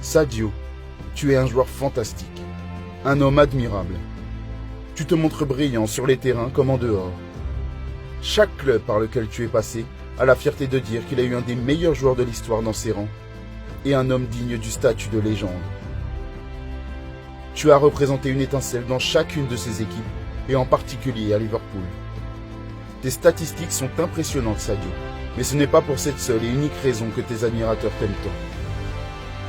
Sadio, tu es un joueur fantastique, un homme admirable. Tu te montres brillant sur les terrains comme en dehors. Chaque club par lequel tu es passé a la fierté de dire qu'il a eu un des meilleurs joueurs de l'histoire dans ses rangs et un homme digne du statut de légende. Tu as représenté une étincelle dans chacune de ces équipes et en particulier à Liverpool. Tes statistiques sont impressionnantes, Sadio, mais ce n'est pas pour cette seule et unique raison que tes admirateurs t'aiment tant.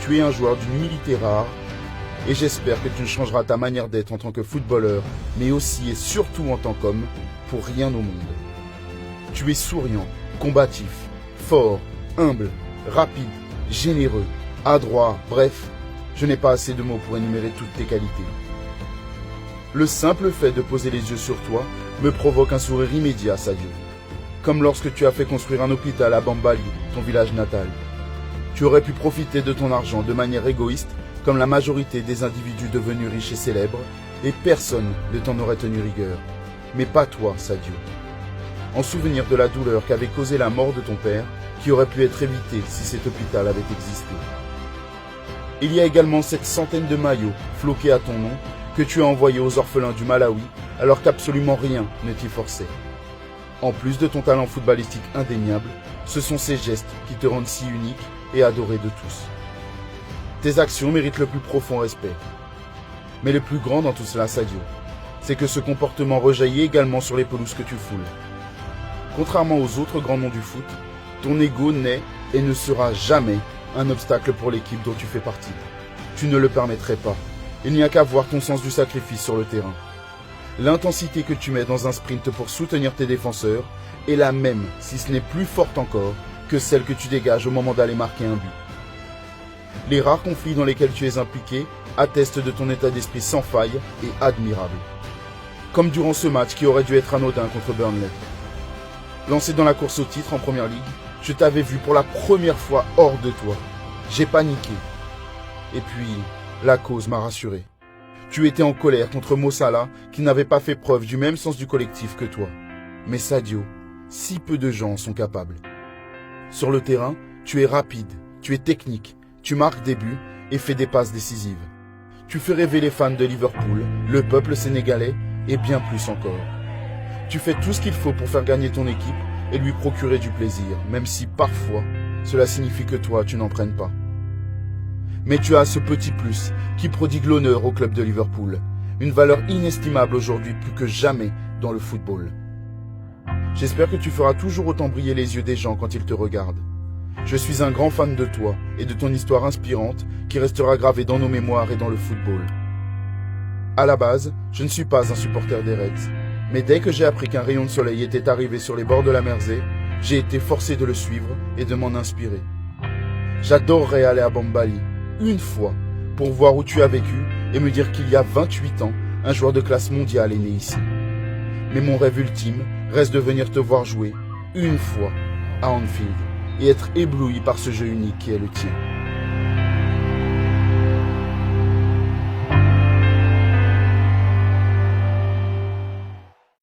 Tu es un joueur d'une humilité rare et j'espère que tu ne changeras ta manière d'être en tant que footballeur, mais aussi et surtout en tant qu'homme, pour rien au monde. Tu es souriant, combatif, fort, humble, rapide, généreux, adroit, bref, je n'ai pas assez de mots pour énumérer toutes tes qualités. Le simple fait de poser les yeux sur toi me provoque un sourire immédiat, Sadio. Comme lorsque tu as fait construire un hôpital à Bambali, ton village natal. Tu aurais pu profiter de ton argent de manière égoïste, comme la majorité des individus devenus riches et célèbres, et personne ne t'en aurait tenu rigueur. Mais pas toi, Sadio. En souvenir de la douleur qu'avait causée la mort de ton père, qui aurait pu être évitée si cet hôpital avait existé. Il y a également cette centaine de maillots floqués à ton nom que tu as envoyés aux orphelins du Malawi alors qu'absolument rien ne t'y forçait. En plus de ton talent footballistique indéniable, ce sont ces gestes qui te rendent si unique et adoré de tous. Tes actions méritent le plus profond respect. Mais le plus grand dans tout cela, Sadio, c'est que ce comportement rejaillit également sur les pelouses que tu foules. Contrairement aux autres grands noms du foot, ton ego n'est et ne sera jamais un obstacle pour l'équipe dont tu fais partie. Tu ne le permettrais pas. Il n'y a qu'à voir ton sens du sacrifice sur le terrain. L'intensité que tu mets dans un sprint pour soutenir tes défenseurs est la même, si ce n'est plus forte encore, que celle que tu dégages au moment d'aller marquer un but. Les rares conflits dans lesquels tu es impliqué attestent de ton état d'esprit sans faille et admirable. Comme durant ce match qui aurait dû être anodin contre Burnley. Lancé dans la course au titre en première ligue, je t'avais vu pour la première fois hors de toi. J'ai paniqué. Et puis, la cause m'a rassuré. Tu étais en colère contre Mo Salah qui n'avait pas fait preuve du même sens du collectif que toi. Mais Sadio, si peu de gens en sont capables. Sur le terrain, tu es rapide, tu es technique, tu marques des buts et fais des passes décisives. Tu fais rêver les fans de Liverpool, le peuple sénégalais et bien plus encore. Tu fais tout ce qu'il faut pour faire gagner ton équipe et lui procurer du plaisir, même si parfois, cela signifie que toi, tu n'en prennes pas. Mais tu as ce petit plus qui prodigue l'honneur au club de Liverpool, une valeur inestimable aujourd'hui plus que jamais dans le football. J'espère que tu feras toujours autant briller les yeux des gens quand ils te regardent. Je suis un grand fan de toi et de ton histoire inspirante qui restera gravée dans nos mémoires et dans le football. À la base, je ne suis pas un supporter des Reds, mais dès que j'ai appris qu'un rayon de soleil était arrivé sur les bords de la Mersey, j'ai été forcé de le suivre et de m'en inspirer. J'adorerais aller à Bambali, une fois, pour voir où tu as vécu et me dire qu'il y a 28 ans, un joueur de classe mondiale est né ici. Mais mon rêve ultime reste de venir te voir jouer, une fois, à Anfield, et être ébloui par ce jeu unique qui est le tien.